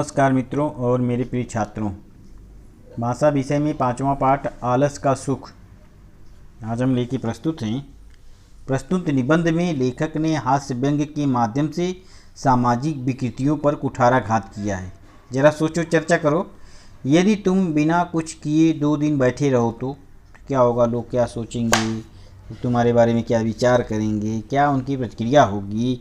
नमस्कार मित्रों और मेरे प्रिय छात्रों। भाषा विषय में 5वां पाठ आलस का सुख आज हम लेके प्रस्तुत हैं। प्रस्तुत निबंध में लेखक ने हास्य व्यंग्य के माध्यम से सामाजिक विकृतियों पर कुठाराघात किया है। जरा सोचो, चर्चा करो। यदि तुम बिना कुछ किए 2 दिन बैठे रहो तो क्या होगा? लोग क्या सोचेंगे? तुम्हारे बारे में क्या विचार करेंगे? क्या उनकी प्रतिक्रिया होगी?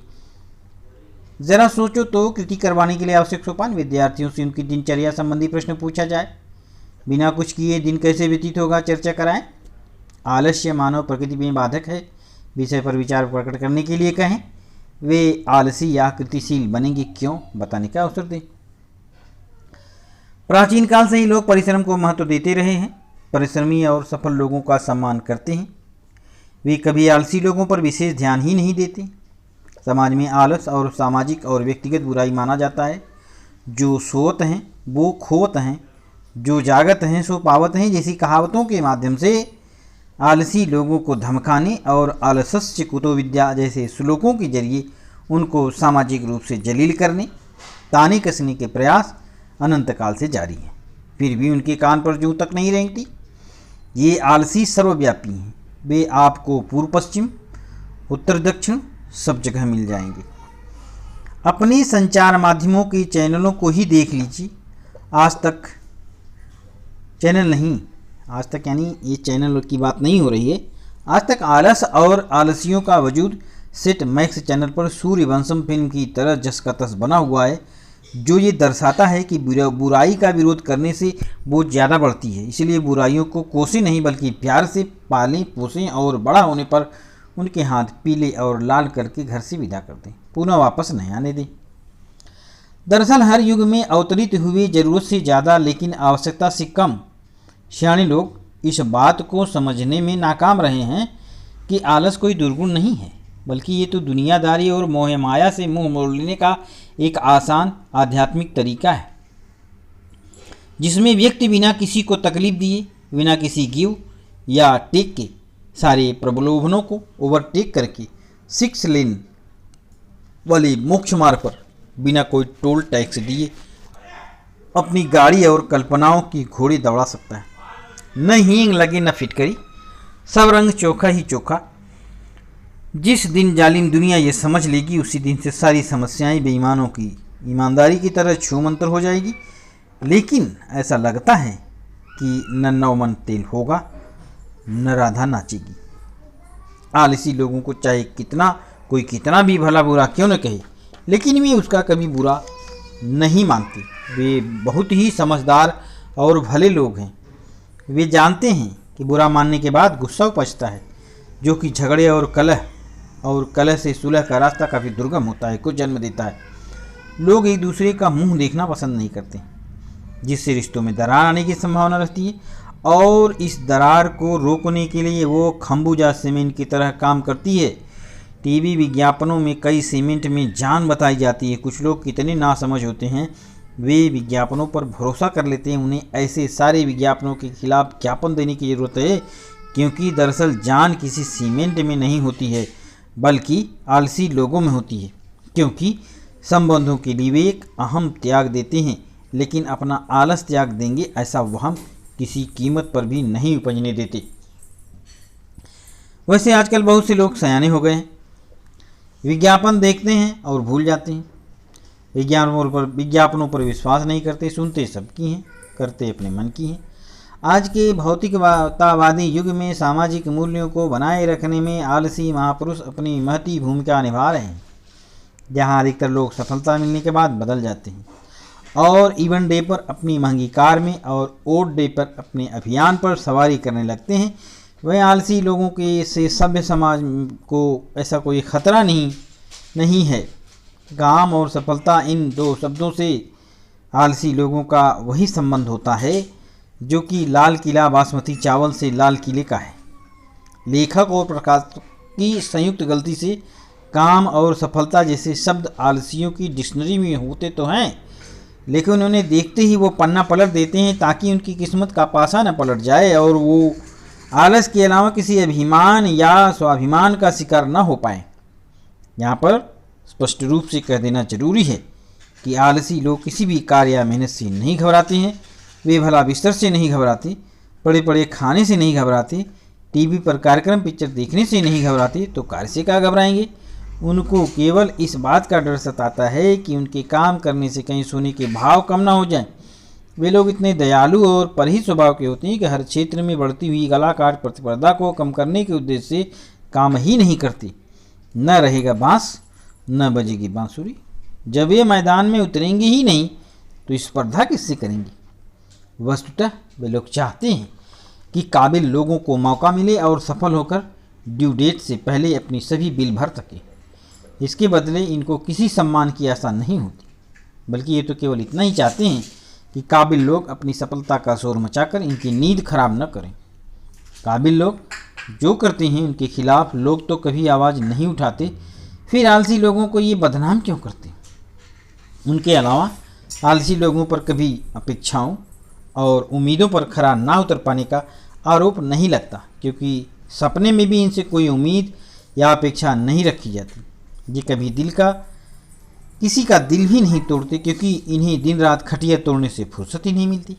जरा सोचो तो। कृति करवाने के लिए आवश्यक सोपान: विद्यार्थियों से उनकी दिनचर्या संबंधी प्रश्न पूछा जाए। बिना कुछ किए दिन कैसे व्यतीत होगा, चर्चा कराएं। आलस्य मानव प्रकृति में बाधक है, विषय पर विचार प्रकट करने के लिए कहें। वे आलसी या कृतिशील बनेंगे क्यों, बताने का अवसर दें। प्राचीन काल से ही लोग परिश्रम को महत्व देते रहे हैं, परिश्रमी और सफल लोगों का सम्मान करते हैं। वे कभी आलसी लोगों पर विशेष ध्यान ही नहीं देते। समाज में आलस और सामाजिक और व्यक्तिगत बुराई माना जाता है। जो सोत हैं वो खोत हैं, जो जागत हैं सो पावत हैं जैसी कहावतों के माध्यम से आलसी लोगों को धमकाने और आलसस्य कुतो विद्या जैसे श्लोकों के जरिए उनको सामाजिक रूप से जलील करने, ताने कसने के प्रयास अनंत काल से जारी हैं। फिर भी उनके कान पर जूं तक नहीं रेंगती। ये आलसी सर्वव्यापी हैं। वे आपको पूर्व पश्चिम, उत्तर दक्षिण सब जगह मिल जाएंगे। अपने संचार माध्यमों के चैनलों को ही देख लीजिए। आज तक चैनल नहीं, आज तक यानी ये चैनल की बात नहीं हो रही है। आज तक आलस और आलसियों का वजूद सेट मैक्स चैनल पर सूर्यवंशम फिल्म की तरह जस का तस बना हुआ है, जो ये दर्शाता है कि बुराई का विरोध करने से वो ज़्यादा बढ़ती है। इसलिए बुराइयों को कोसें नहीं बल्कि प्यार से पालें पोसें और बड़ा होने पर उनके हाथ पीले और लाल करके घर से विदा कर दें, पुनः वापस नहीं आने दें। दरअसल हर युग में अवतरित हुए जरूरत से ज़्यादा लेकिन आवश्यकता से कम सियाणे लोग इस बात को समझने में नाकाम रहे हैं कि आलस कोई दुर्गुण नहीं है, बल्कि ये तो दुनियादारी और मोह माया से मुंह मोड़ लेने का एक आसान आध्यात्मिक तरीका है, जिसमें व्यक्ति बिना किसी को तकलीफ दिए, बिना किसी गिव या टेक के सारे प्रलोभनों को ओवरटेक करके 6 लेन वाले मोक्ष मार्ग पर बिना कोई टोल टैक्स दिए अपनी गाड़ी और कल्पनाओं की घोड़े दौड़ा सकता है। न हींग लगे न फिटकरी, सब रंग चोखा ही चोखा। जिस दिन जालिम दुनिया ये समझ लेगी उसी दिन से सारी समस्याएं बेईमानों की ईमानदारी की तरह छूमंतर हो जाएगी। लेकिन ऐसा लगता है कि न नवमन तेल होगा न राधा नाचेगी। आलसी लोगों को चाहे कोई कितना भी भला बुरा क्यों न कहे, लेकिन वे उसका कभी बुरा नहीं मानते। वे बहुत ही समझदार और भले लोग हैं। वे जानते हैं कि बुरा मानने के बाद गुस्सा उपजता है, जो कि झगड़े और कलह से सुलह का रास्ता काफ़ी दुर्गम होता है, को जन्म देता है। लोग एक दूसरे का मुंह देखना पसंद नहीं करते, जिससे रिश्तों में दरार आने की संभावना रहती है। और इस दरार को रोकने के लिए वो खंबूजा सीमेंट की तरह काम करती है। टीवी विज्ञापनों में कई सीमेंट में जान बताई जाती है। कुछ लोग कितने नासमझ होते हैं, वे विज्ञापनों पर भरोसा कर लेते हैं। उन्हें ऐसे सारे विज्ञापनों के खिलाफ ज्ञापन देने की ज़रूरत है, क्योंकि दरअसल जान किसी सीमेंट में नहीं होती है बल्कि आलसी लोगों में होती है। क्योंकि संबंधों के लिए वे एक अहम त्याग देते हैं, लेकिन अपना आलस त्याग देंगे ऐसा वहम किसी कीमत पर भी नहीं उपजने देते। वैसे आजकल बहुत से लोग सयाने हो गए हैं। विज्ञापन देखते हैं और भूल जाते हैं। विज्ञापनों पर विश्वास नहीं करते। सुनते सबकी हैं, करते अपने मन की हैं। आज के भौतिकतावादी युग में सामाजिक मूल्यों को बनाए रखने में आलसी महापुरुष अपनी महती भूमिका निभा रहे हैं। जहां अधिकतर लोग सफलता मिलने के बाद बदल जाते हैं और इवन डे पर अपनी महंगी कार में और ओड डे पर अपने अभियान पर सवारी करने लगते हैं, वह आलसी लोगों के से सभ्य समाज को ऐसा कोई खतरा नहीं है। काम और सफलता, इन 2 शब्दों से आलसी लोगों का वही संबंध होता है जो कि लाल किला बासमती चावल से लाल किले का है। लेखक और प्रकाशक की संयुक्त गलती से काम और सफलता जैसे शब्द आलसियों की डिक्शनरी में होते तो हैं, लेकिन उन्हें देखते ही वो पन्ना पलट देते हैं ताकि उनकी किस्मत का पासा न पलट जाए और वो आलस के अलावा किसी अभिमान या स्वाभिमान का शिकार न हो पाए। यहाँ पर स्पष्ट रूप से कह देना जरूरी है कि आलसी लोग किसी भी कार्य या मेहनत से नहीं घबराते हैं। वे भला बिस्तर से नहीं घबराते, पड़े पड़े खाने से नहीं घबराते, टीवी पर कार्यक्रम पिक्चर देखने से नहीं घबराते, तो कार्य से क्या घबराएंगे। उनको केवल इस बात का डर सताता है कि उनके काम करने से कहीं सोने के भाव कम ना हो जाएं। वे लोग इतने दयालु और परहित स्वभाव के होते हैं कि हर क्षेत्र में बढ़ती हुई कलाकार प्रतिस्पर्धा को कम करने के उद्देश्य से काम ही नहीं करते। न रहेगा बांस, न बजेगी बांसुरी। जब वे मैदान में उतरेंगे ही नहीं तो स्पर्धा किससे करेंगे। वस्तुतः वे लोग चाहते हैं कि काबिल लोगों को मौका मिले और सफल होकर ड्यू डेट से पहले अपनी सभी बिल भर सके। इसके बदले इनको किसी सम्मान की आशा नहीं होती, बल्कि ये तो केवल इतना ही चाहते हैं कि काबिल लोग अपनी सफलता का शोर मचाकर इनकी नींद खराब न करें। काबिल लोग जो करते हैं उनके खिलाफ लोग तो कभी आवाज़ नहीं उठाते, फिर आलसी लोगों को ये बदनाम क्यों करते। उनके अलावा आलसी लोगों पर कभी अपेक्षाओं और उम्मीदों पर खरा ना उतर पाने का आरोप नहीं लगता, क्योंकि सपने में भी इनसे कोई उम्मीद या अपेक्षा नहीं रखी जाती। ये कभी किसी का दिल भी नहीं तोड़ते, क्योंकि इन्हें दिन रात खटिया तोड़ने से फुर्सत ही नहीं मिलती।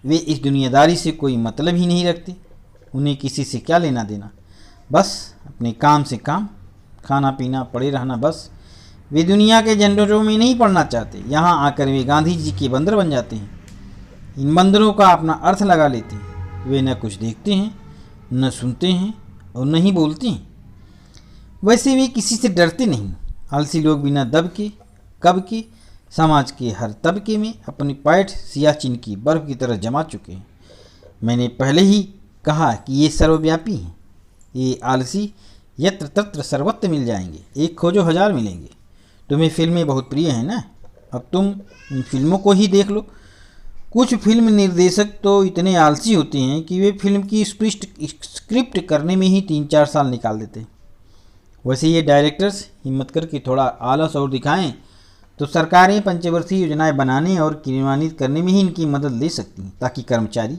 वे इस दुनियादारी से कोई मतलब ही नहीं रखते। उन्हें किसी से क्या लेना देना, बस अपने काम से काम, खाना पीना, पड़े रहना बस। वे दुनिया के झंझटों में नहीं पड़ना चाहते। यहाँ आकर वे गांधी जी के बंदर बन जाते हैं। इन बंदरों का अपना अर्थ लगा लेते हैं। वे न कुछ देखते हैं, न सुनते हैं और न ही बोलते हैं। वैसे वे किसी से डरते नहीं। आलसी लोग बिना दब के कब के समाज के हर तबके में अपनी पैठ सियाचिन की बर्फ की तरह जमा चुके हैं। मैंने पहले ही कहा कि ये सर्वव्यापी हैं। ये आलसी यत्र तत्र सर्वत्र मिल जाएंगे। एक खोजो हजार मिलेंगे। तुम्हें फिल्में बहुत प्रिय हैं ना, अब तुम इन फिल्मों को ही देख लो। कुछ फिल्म निर्देशक तो इतने आलसी होते हैं कि वे फिल्म की स्क्रिप्ट करने में ही 3-4 साल निकाल देते हैं। वैसे ये डायरेक्टर्स हिम्मत करके थोड़ा आलस और दिखाएं तो सरकारें पंचवर्षीय योजनाएं बनाने और क्रियान्वित करने में ही इनकी मदद ले सकती हैं, ताकि कर्मचारी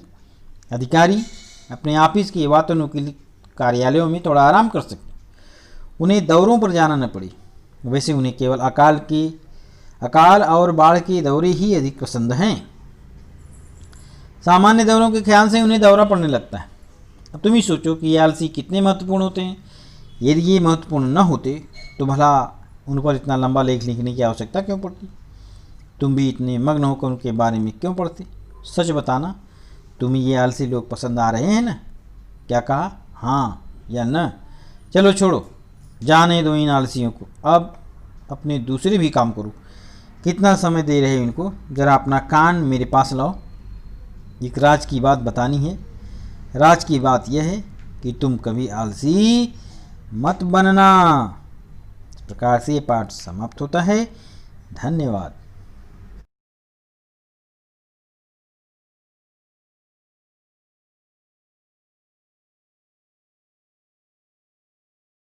अधिकारी अपने ऑफिस के वातानुकूलित कार्यालयों में थोड़ा आराम कर सकें, उन्हें दौरों पर जाना न पड़े। वैसे उन्हें केवल अकाल और बाढ़ के दौरे ही अधिक पसंद हैं। सामान्य दौरों के ख्याल से उन्हें दौरा पड़ने लगता है। अब तुम ही सोचो कि ये आलसी कितने महत्वपूर्ण होते हैं। यदि ये महत्वपूर्ण न होते तो भला उन पर इतना लंबा लेख लिखने की आवश्यकता क्यों पड़ती। तुम भी इतने मग्न होकर उनके बारे में क्यों पढ़ते। सच बताना, तुम्हें ये आलसी लोग पसंद आ रहे हैं ना। क्या कहा, हाँ या न। चलो छोड़ो, जाने दो इन आलसियों को। अब अपने दूसरे भी काम करो। कितना समय दे रहे हो इनको, ज़रा अपना कान मेरे पास लाओ। एक राज की बात बतानी है। राज की बात यह है कि तुम कभी आलसी मत बनना। इस प्रकार से ये पाठ समाप्त होता है। धन्यवाद।